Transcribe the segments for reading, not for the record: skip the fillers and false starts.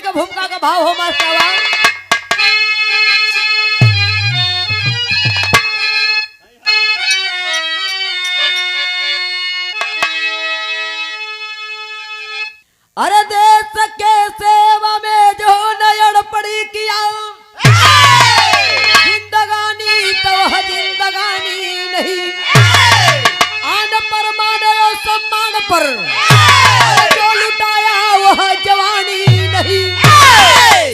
का भूमिका का भाव हो मास्टर। अरे देश के सेवा में जो नयन पड़ी किया, जिंदगानी तो वह जिंदगानी नहीं, आन पर माने और सम्मान पर जो लुटाया वह जवानी नहीं,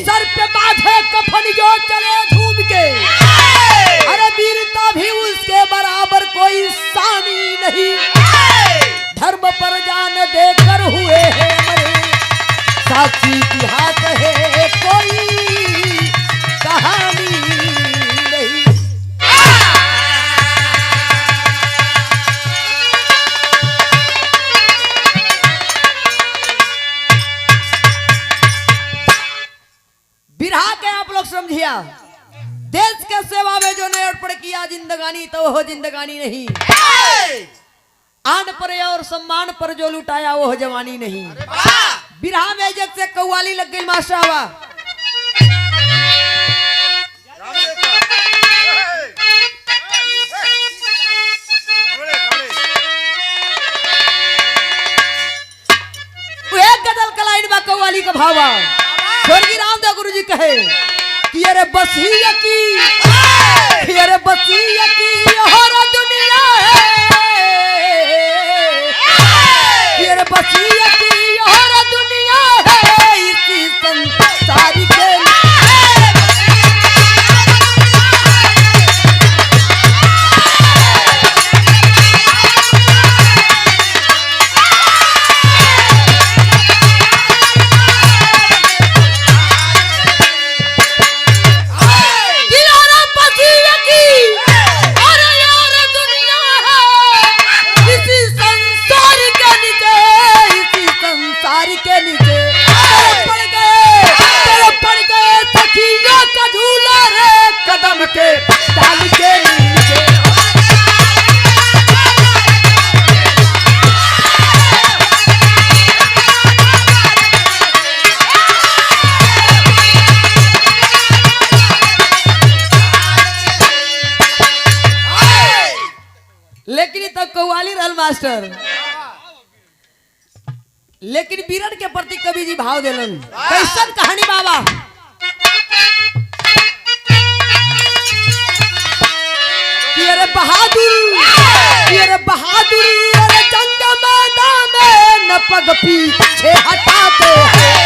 सर पे बांधे कफन जो चले झूम के, अरे वीरता भी उसके बराबर कोई सानी नहीं, धर्म पर जान देकर हुए हैं मरे, साक्षी इतिहास है कोई कहानी नहीं। बिरहा के आप लोग समझिया, देश के सेवा में जो ने अर्पण किया जिंदगानी तो वो जिंदगानी नहीं, आन पर और सम्मान पर जो लुटाया वो जवानी नहीं। बिरहा में जग से कव्वाली लग गई माशावा। एक गदल कलाइन बा कव्वाली का भावा। स्वर्गीय रामदेव गुरु जी कहे कि अरे बसिया की, अरे बसिया की हर दुनिया है, अरे बसिया की हर दुनिया है, इसी संसार के मास्टर, लेकिन बीरन के प्रति कवि जी भाव दिलन। कैसन कहानी बाबा। कि अरे बहादुर, अरे बहादुर, अरे जंग मैदान में न पग पीछे हटाते हैं,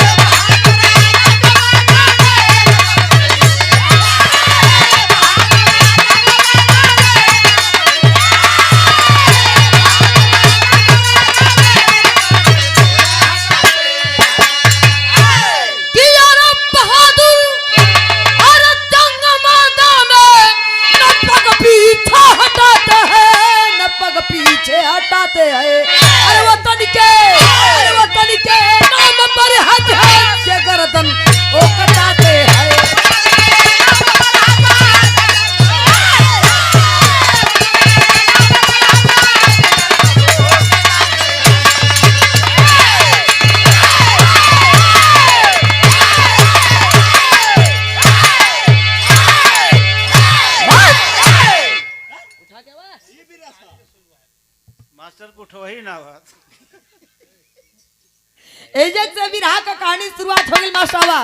हटाते हैं। अरे वतन के नाम पर हज के गर्दन ओ कटाते हैं। मास्टर को उठो ही ना बात। एजक से बिरहा का कहानी शुरुआत हो गई माशावा।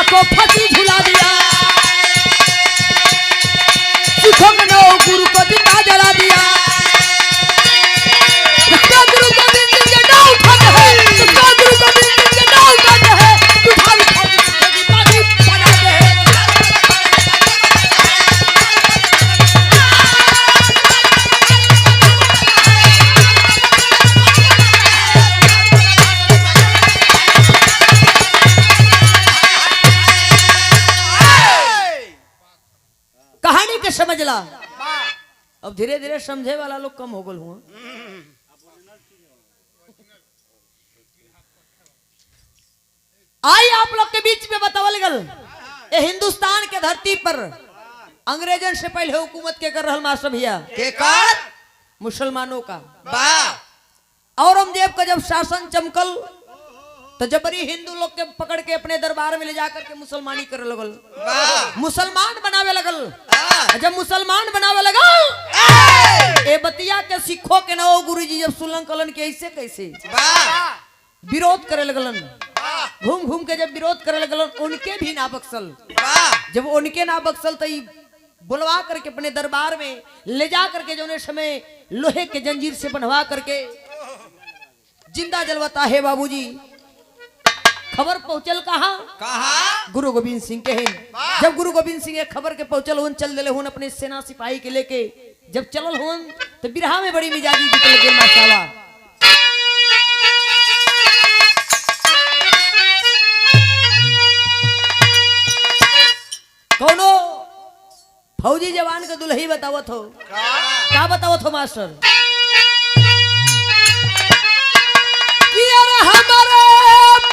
को फंसी झुला दिया। समझला। अब धीरे धीरे समझे वाला लोग कम हो गल हुआ। आई आप लोग के बीच में बतावल गल ये हिंदुस्तान के धरती पर अंग्रेजन से पहले हुकूमत के कर रहल मास्टर भैया के कर मुसलमानों का। बा औरंगजेब का जब शासन चमकल तो जबरी हिंदू लोग के पकड़ के अपने दरबार में ले जाकर के मुसलमानी करे लगल, मुसलमान बनावे लगल। जब मुसलमान बनावे लगल ए बतिया के सिखों के नौ गुरुजी जब सुलन कलन के ऐसे कैसे विरोध करे लगलन, घूम घूम के जब विरोध करे लगलन उनके भी ना बख्शल। जब उनके ना बख्शल तो बुलवा करके अपने दरबार में ले जा करके जो समय लोहे के जंजीर से बंधवा करके जिंदा जलवाता है बाबूजी। खबर पहुंचल कहा गुरु गोविंद सिंह के हैं। जब गुरु गोविंद सिंह ये खबर के पहुंचल हुन चल दिले हुन अपने सेना सिपाही के लेके जब चलल हुन तो बिरहा में बड़ी मिजाजी निकल गई माशाल्लाह। कौनो फौजी जवान का दुल्ही बतावत हो, क्या बतावत हो मास्टर? कि अरे हमारे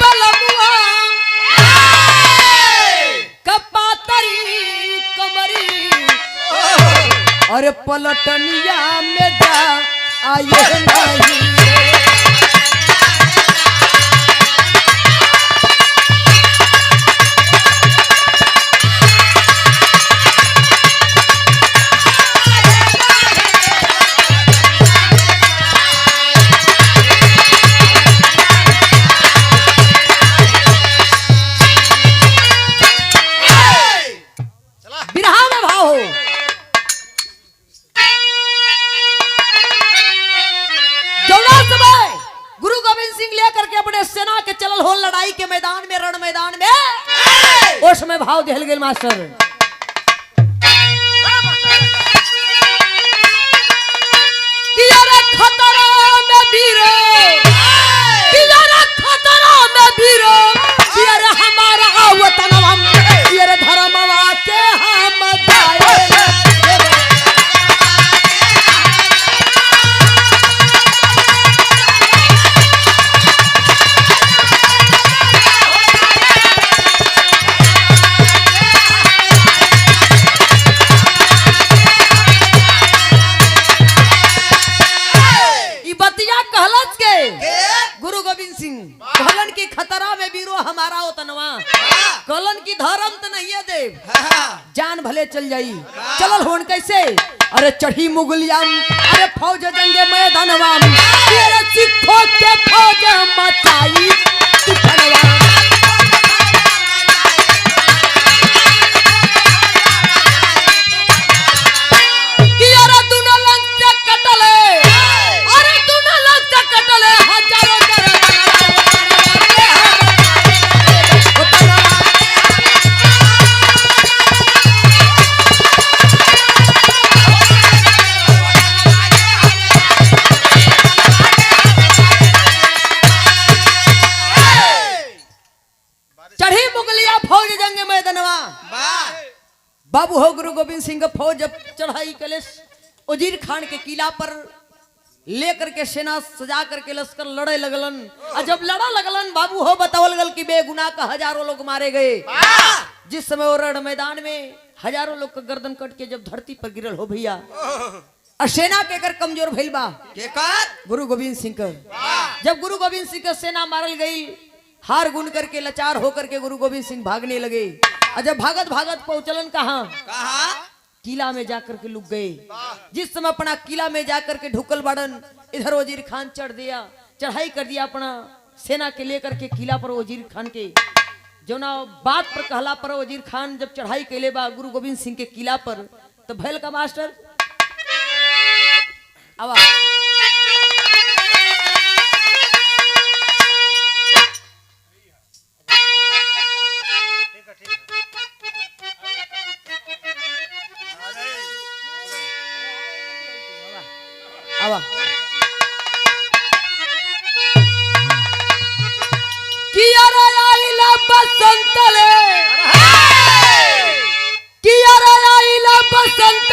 बलमुआ कपातरी कमरी अरे पलटनिया में जा आए नहीं। लड़ाई के मैदान में रण मैदान में उस समय भाव दिहल गेल मास्टर। कि अरे खतरा में वीरो, कि अरे खतरा में वीरो, कि अरे हमारा वतनवा, कि अरे धर्मवा के हम जाए। गुरु गोविंद सिंह कहलन की खतरा में वीरो हमारा वतनवा, कहलन की धर्म तो नहीं है देव, जान भले चल जाई। चलल होन कैसे? अरे चढ़ी मुगलिया अरे फौज जंगे मैदानवा, अरे सिखों के फौज मचाई तूफानवा। बाबू हो गुरु गोविंद सिंह फौज जब चढ़ाई कलेश वजीर खान के किला पर लेकर के सेना सजा करके लश्कर लड़े लगलन। और जब लड़ा लगलन बाबू हो बतावल गल कि बेगुनाह का हजारों लोग मारे गए। जिस समय वो रण मैदान में हजारों लोग का गर्दन कट के जब धरती पर गिरल हो भैया, और सेना के कर कमजोर भइल बा गुरु गोविंद सिंह का। जब गुरु गोविंद सिंह का सेना मारल गई, हार गुन करके लाचार होकर के गुरु गोविंद सिंह भागने लगे। और जब भागत भागत पहुंचलन कहाँ? किला में जाकर के लुक गए। जिस समय अपना किला में जाकर के ढुकल बाड़न, इधर वजीर खान चढ़ दिया, चढ़ाई कर दिया अपना सेना के लेकर के किला पर। वजीर खान के जो ना बात पर कहला पर वजीर खान जब चढ़ाई कैले बा गुरु गोविंद सिंह के किला पर, तो भैल का मास्टर आवा आवा किया रे आइला बसंतले, किया रे आइला बसंत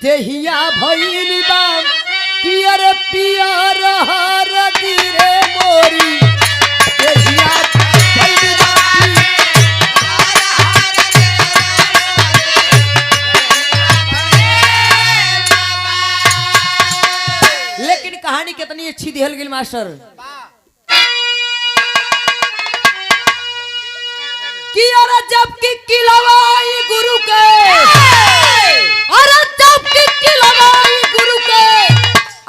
देहिया भइल बा पियर पियर हरदी रे मोरी देहिया भइल बा लेकिन कहानी कितनी अच्छी दिहल गेल मास्टर कि अरे जबकि किलवाई गुरु के अरे जबकि किलवाई गुरु के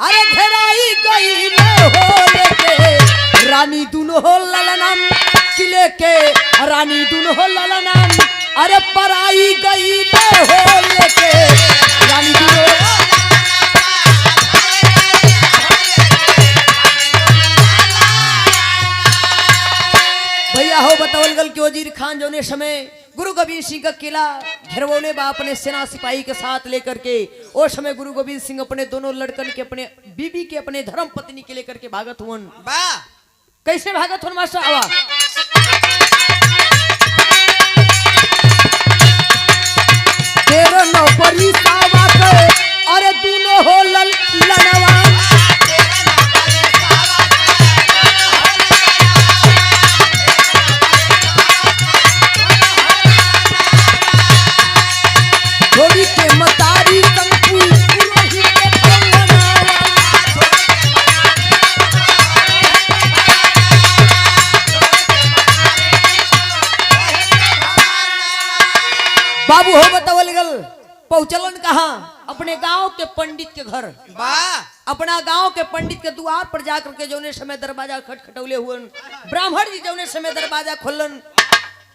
अरे घेराई गई न हो लेके रानी दुनो हो ललनम किले के रानी दुनो हो ललनम अरे पराई गई न हो लेके रानी दुनो भैया हो बतावल गल कि वजीर खान जो ने समय गुरु गोविंद सिंह का किला घेरवोले बा अपने सेना सिपाही के साथ लेकर के उस समय गुरु गोविंद सिंह अपने दोनों लड़कन के अपने बीबी के अपने धर्म पत्नी के लेकर के भागत हुन कैसे भागत हुन मास्टर आवा तेरा नौकरी सावा के अरे दोनों हो लनवा थोड़ी के मतारी तंकू पुरोही के भवनावा बाबू हो बतावल गल पहुंचलन कहाँ अपने गांव के पंडित के घर अपना गांव के पंडित के द्वार पर जाकर के जौने समय दरवाजा खटखटौले हुए ब्राह्मण जी जौने समय दरवाजा खोलन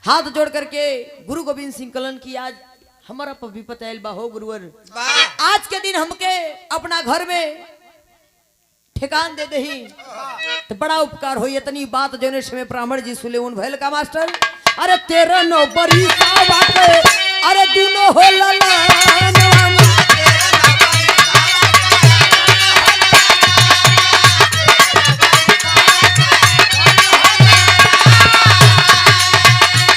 हाथ जोड़ करके गुरु गोविंद सिंह कलन की आज हमारा पर विपत आयल बा हो गुरुवर आज के दिन हमके अपना घर में ठिकान दे दही तो बड़ा उपकार हो इतनी बात जोने समय ब्राह्मण जी सुले उन भैल का मास्टर अरे तेरा नो बड़ी बात अरे दोनों हो ललन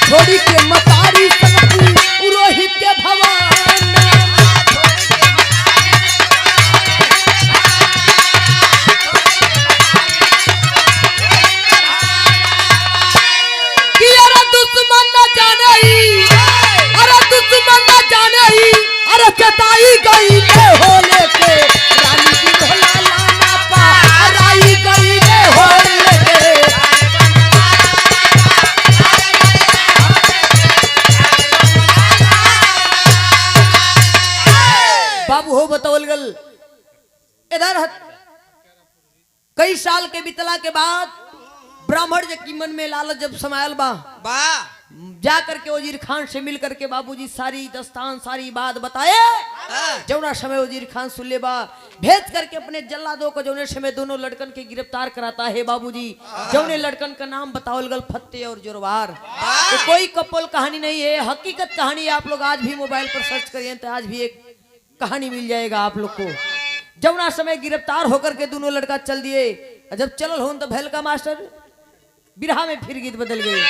छोड़ी के मतारी संगू पुरोहित के भवन कि अरे दुश्मन न जाने अरे दुश्मन न जाने अरे चताई गई ले हो लेके रानी की भोला लाना पा राई गई ले हो लेके बाबू हो बतावल गल इधर कई साल के बितला के बाद ब्राह्मण जी की मन में लालच जब समायल बा जा करके वजीर खान से मिल करके बाबूजी सारी दस्तान सारी बात बताए जौना समय वजीर खान सुन ले बा भेज करके अपने जल्लादों को जौने समय दोनों लड़कन के गिरफ्तार कराता है बाबूजी जौने लड़कन का नाम बतावल गल फत्ते और जोरवार तो कोई कपोल कहानी नहीं है हकीकत कहानी आप लोग आज भी मोबाइल पर सर्च करिए तो आज भी एक कहानी मिल जाएगा आप लोग को जौना समय गिरफ्तार होकर के दोनों लड़का चल दिए जब चलल हो तो भैल का मास्टर बिरहा में फिर गीत बदल गए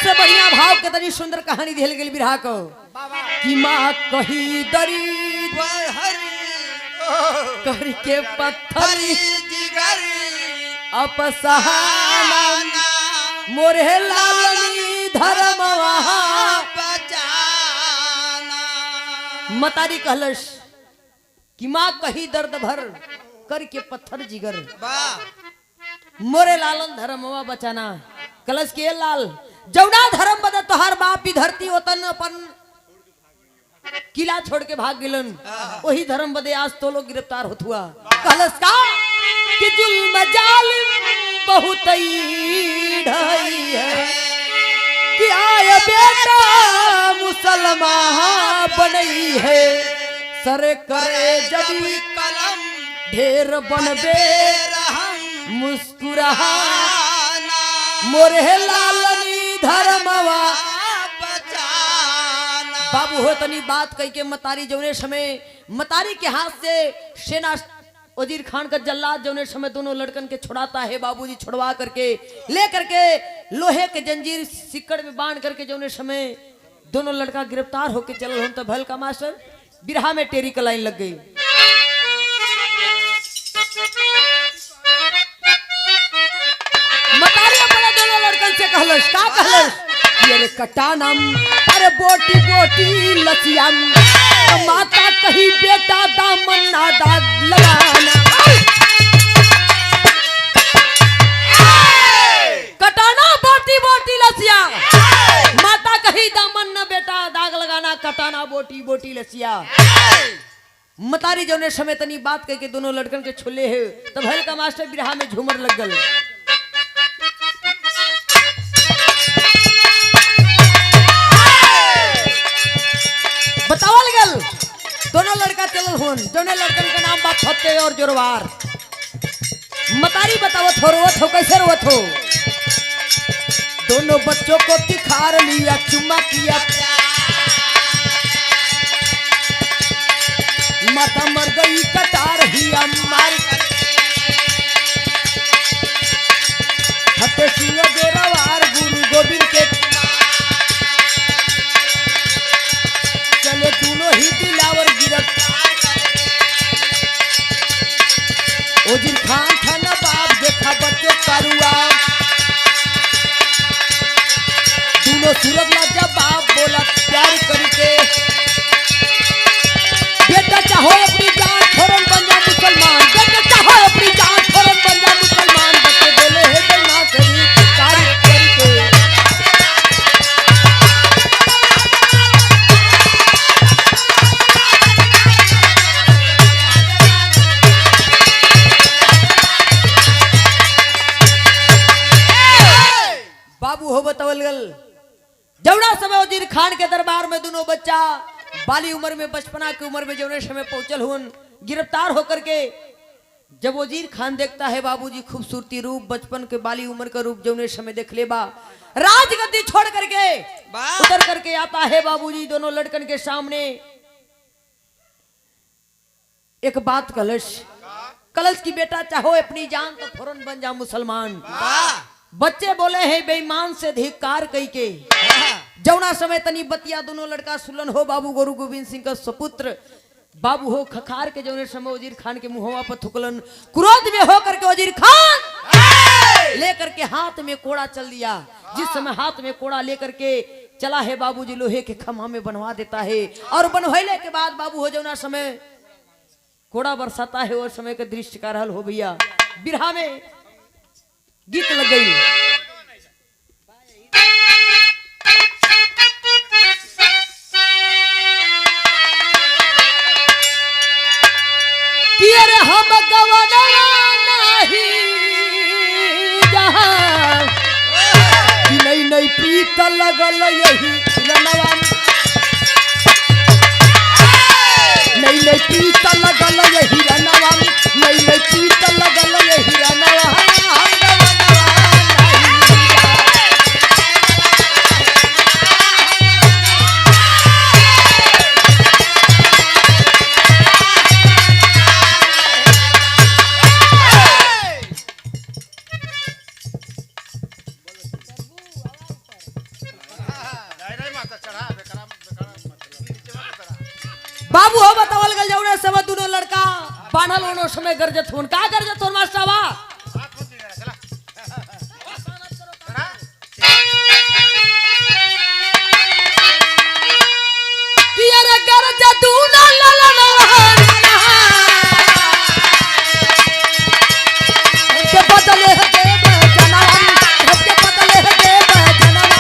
से बढ़िया भाव के तनी सुंदर कहानी दिल गेल बिरहा को कि माँ कही दरी कर के पत्थर अपसहाना मोरे लालनी धर्म मतारी कहलस कि माँ कही दर्द भर करके पत्थर जिगर मोरे लालन धर्मवा बचाना कलश के लाल जौना धर्म बदा तोहार बाप भी धरती वतन अपन किला छोड़ के भाग गिलन वही धर्म बदे आज तो लोग गिरफ्तार होत हुआ कलश का कि जुल्म जालिम बहुत ढाई है कि आय बेटा मुसलमान बनई है सरे करे जबी कलम ढेर बनबे मुस्कुरा मोरे लालनी धर्मवा बाबू हो तनी बात कही के मतारी जौने समय मतारी के हाथ से सेना वजीर खान का जल्लाद जो समय दोनों लड़कन के छुड़ाता है बाबूजी, छुड़वा करके ले करके लोहे के जंजीर सिक्कड़ में बांध करके जो समय दोनों लड़का गिरफ्तार होके चल हम तो भल का मास्टर बिरहा में टेरी का लाइन लग गई। मतारी अपना दोनों लड़कन से कहलस का कहलस ये रे कटानम अरे बोटी बोटी लसियम माता कही बेटा दामन ना दाग लगाना। कटाना बोटी बोटी लसिया माता कही दामन ना बेटा दाग लगाना। कटाना बोटी बोटी लसिया मतारी जो समय तनी बात कह के दोनों लड़कन के छुले है तब हल का मास्टर बिरहा में झूमर लग गल। बतावल गल दोनों लड़का चल हुन दोनों लड़कन का नाम बाप फत्ते और जोरवार। मतारी बतावत हो रोवत हो कैसे रोवत हो। दोनों बच्चों को तिखार लिया चुम्मा किया माता मर गई कटार ही मार फतेह सिंह जोरावार गुरु गोविंद के चले दोनों ही दिलावर गिरफ्तार। वजीर खान था ना बाप देखा बच्चों करुआ दोनों सूरज लज्जा बाप बोला प्यार करके बेटा चाहो अपनी जान फौरन बन जा मुसलमान। बेटा चाहो अपनी जान फौरन बन जा मुसलमान। बच्चे बोले हे बेना करी कार्य करके बाबू हो बतावल गल जवड़ा समय वजीर खान के दरबार में दोनों बच्चा बाली उम्र में बचपना की उम्र में जौने समय पहुंचल हुन गिरफ्तार होकर के जब वजीर खान देखता है बाबूजी खूबसूरती रूप बचपन के बाली उम्र का रूप जौने समय देख ले बा राजगद्दी छोड़ करके उतर करके आता है बाबूजी दोनों लड़कन के सामने एक बात कलश कलश की बेटा चाहो अपनी जान तो फौरन बन जा मुसलमान। बच्चे बोले हैं बेईमान से धिक्कार कई के जौना समय तनी बतिया दोनों लड़का सुलन हो बाबू गुरु गोविंद सिंह का सपुत्र बाबू हो खखार के जौने समय वजीर खान के मुहवा पर थुकलन। क्रोध में होकर के वजीर खान लेकर के हाथ में कोड़ा चल दिया। जिस समय हाथ में कोड़ा लेकर के चला है बाबूजी लोहे के खम्भा में बनवा देता है और बनवाइले के बाद बाबू हो जौना समय कोड़ा बरसाता है और समय का दृश्य का रहल हो भैया बिरहा में गीत लग गई। अरे हम गवाना नहीं जहां नहीं नहीं पीत लगल यही रनवा नहीं नहीं पीत लगल यही रनवा नहीं नहीं पीत लगल यही रनवा। बाबू हो बतावल गल जौने समय दोनों लड़का बानल होनो समय गरजत होन का गरजत होन मास्टरवा कि अरे गरजत दूना ललन के बदले है देव जनम के बदले है देव जनम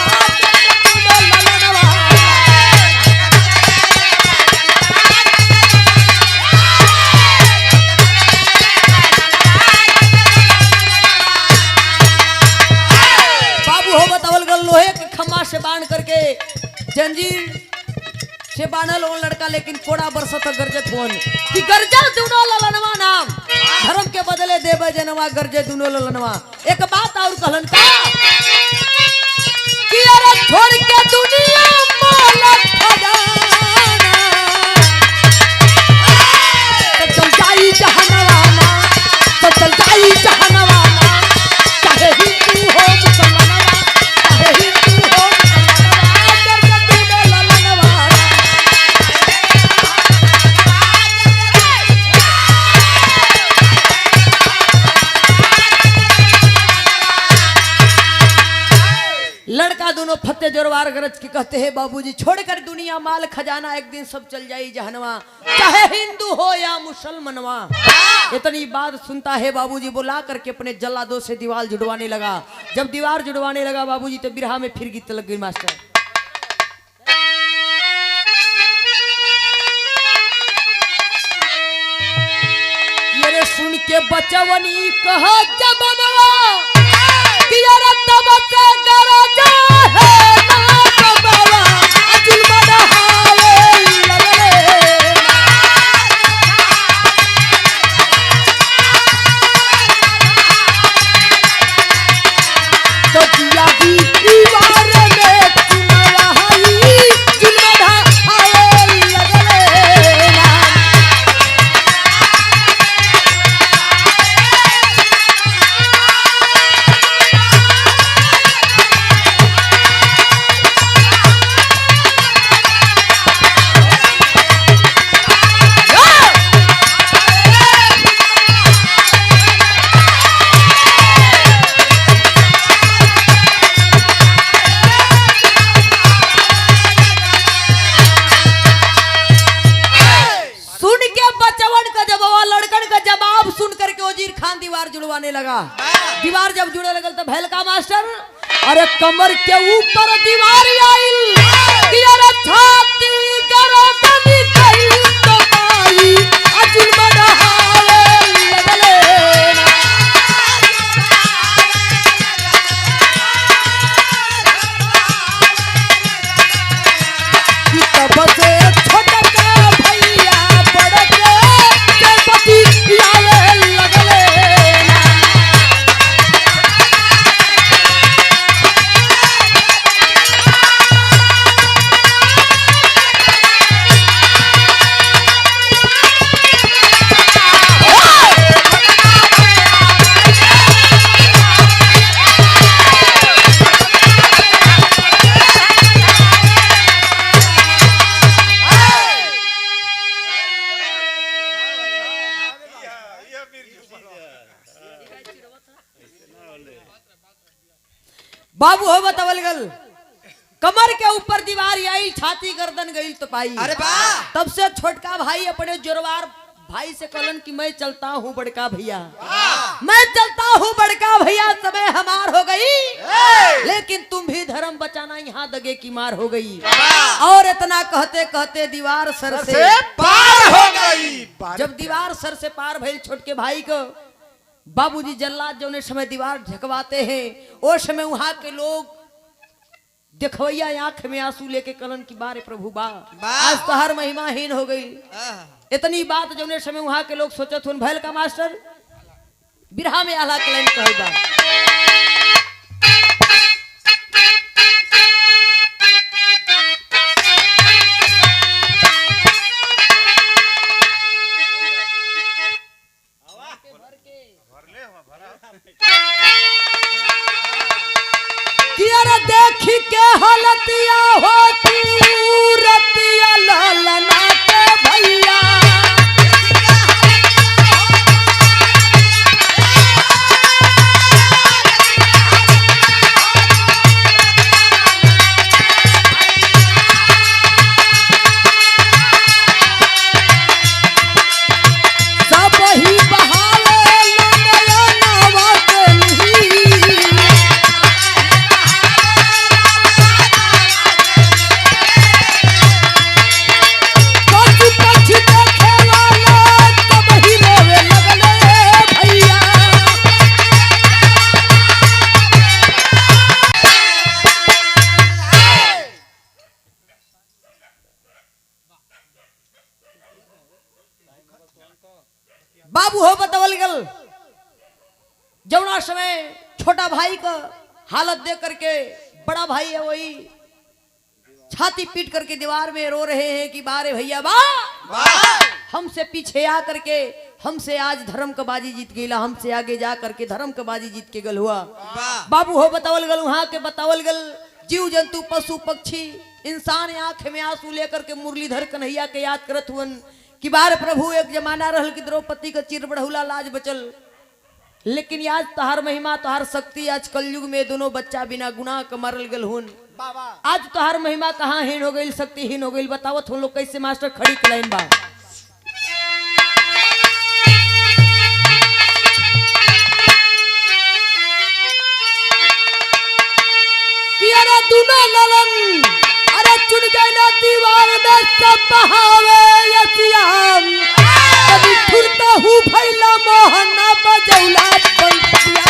से बांध करके जंजीर से बांधल हो लड़का लेकिन कोड़ा बरसत गरजत होन कि गरजा दुनो ललनवा नाम धर्म के बदले देव जनवा गरजे दुनो ललनवा। एक बात और कहलन का कि अरे छोड़ के दुनिया मालक खजाना तो चल जाई जहनवा ना गरज के कहते हैं बाबूजी छोड़कर दुनिया माल खजाना एक दिन सब चल जाई जहनवा, चाहे हिंदू हो या मुसलमानवा। इतनी बात सुनता है बाबूजी बुला करके अपने जल्लादों से दीवार जुड़वाने लगा। जब दीवार जुड़वाने लगा बाबूजी तो बिरहा में फिर गीत लग गई मास्टर। ये सुन के बचवनी कहा जब तब से गरजा है ना बाबा अजुल बढ़ावे लगले तो किया भी दीवार में चुनवाई जुल बढ़ावे लगले ना। दीवार जुड़वाने लगा। दीवार जब जुड़े लगल तो भैल का मास्टर, अरे कमर के ऊपर दीवार आइल कि अरे छाती गरदनी गइल तो पाई अजुल बढ़ावे लगले ना। कि तब से छोटका भैया बड़के गणपति आवे लगले। बाबू हो बतावल गल कमर के ऊपर दीवार आई छाती गर्दन गई तो पाई। अरे वाह! तब से छोटका भाई अपने जोरवार भाई से कहलन कि मैं चलता हूँ बड़का भैया, मैं चलता हूँ बड़का भैया, समय हमार हो गई लेकिन तुम भी धर्म बचाना, यहाँ दगे की मार हो गई। और इतना कहते कहते दीवार सर से पार हो गई। जब दीवार सर से पार भइल छोटके भाई को बाबूजी जल्लाद जो समय दीवार झकवाते हैं वो समय वहां के लोग देखवैया आंख में आंसू लेके कलन की बारे प्रभु बा आज तो हर महिमाहीन हो गई। इतनी बात जो समय वहां के लोग सोचत हुन भैल का मास्टर बिरहा में आला के लाइन कहल बा। देख के हालतिया होती रतिया ललना के भैया, सब ही बहावे नवा के नहीं। बाबू हो बतावल गल जौना समय छोटा भाई का हालत देख करके बड़ा भाई है वही छाती पीट करके दीवार में रो रहे हैं कि बारे भैया बा हमसे पीछे आ करके हमसे आज धर्म का बाजी जीत गईला, हमसे आगे जा करके धर्म का बाजी जीत के गल हुआ। बाबू हो बतावल गल वहां के बतावल गल जीव जंतु पशु पक्षी इंसान आंख में आंसू लेकर के मुरलीधर कन्हैया के याद करत हुन कि बार प्रभु एक जमाना रहल कि द्रौपदी का चिर बढ़ौला लाज बचल लेकिन आज तोहार महिमा तोहार शक्ति आज कलयुग में दोनों बच्चा बिना गुनाह के मरल गल हुन। आज तोहार महिमा कहाँ हीन हो गई, शक्तिहीन हो गई, बताओ तुम लोग कैसे मास्टर खड़ी के लाइन बा। कि अरे दोनों ललन अरे चुन गए ना दीवार में सब बहावे यसियाम कभी ठुरता हूँ भैला मोहना बजौला बंसिया।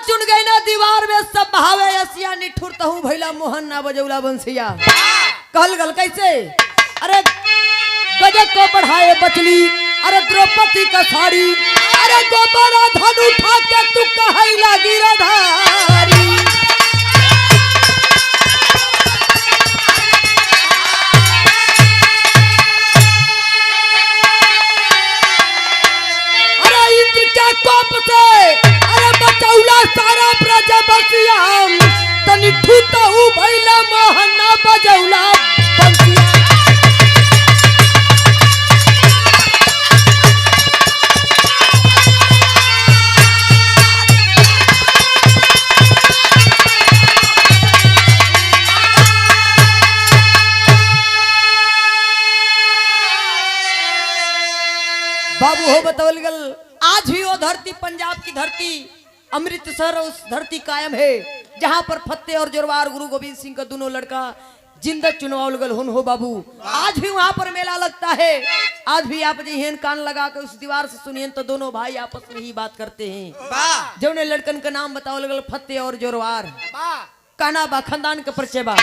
चुन गई ना दीवार में सब बहावे यसिया निठुरता हूँ भैला मोहन ना बजौला बंसिया। कहल गल कैसे अरे गजब को बढ़ाए बचली अरे द्रौपदी का साड़ी अरे गोबरा धन उठा के तू कहैला गिरधारी। अरे इंद्र के कोप से बचौला सारा प्रजा बसियाम तनी ठूता हूँ भैला मोहना बजौला बंसिया। बाबू हो बतौल गल आज भी वो धरती पंजाब की धरती अमृतसर उस धरती कायम है जहां पर फतेह और जोरवार गुरु गोविंद सिंह का दोनों लड़का जिंदा चुनवाल गल हुन हो बाबू। आज भी वहां पर मेला लगता है। आज भी आप जी हेन कान लगा कर उस दीवार से सुनिए तो दोनों भाई आपस में ही बात करते हैं। जो ने लड़कन का नाम बताओ लगल फतेह और जोरवार काना बा खानदान का परिचय बा।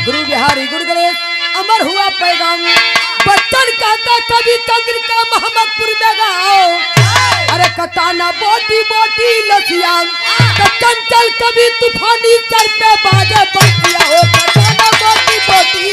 गुरु बिहारी गुरु गणेश अमर हुआ पैगाम बच्चन कहता कभी चंद्रिका मोहम्मदपुर में गाओ अरे कटाना बोटी बोटी लसिया तो चंचल कभी तूफानी सर पे बाजे बसिया हो कटाना बोटी बोटी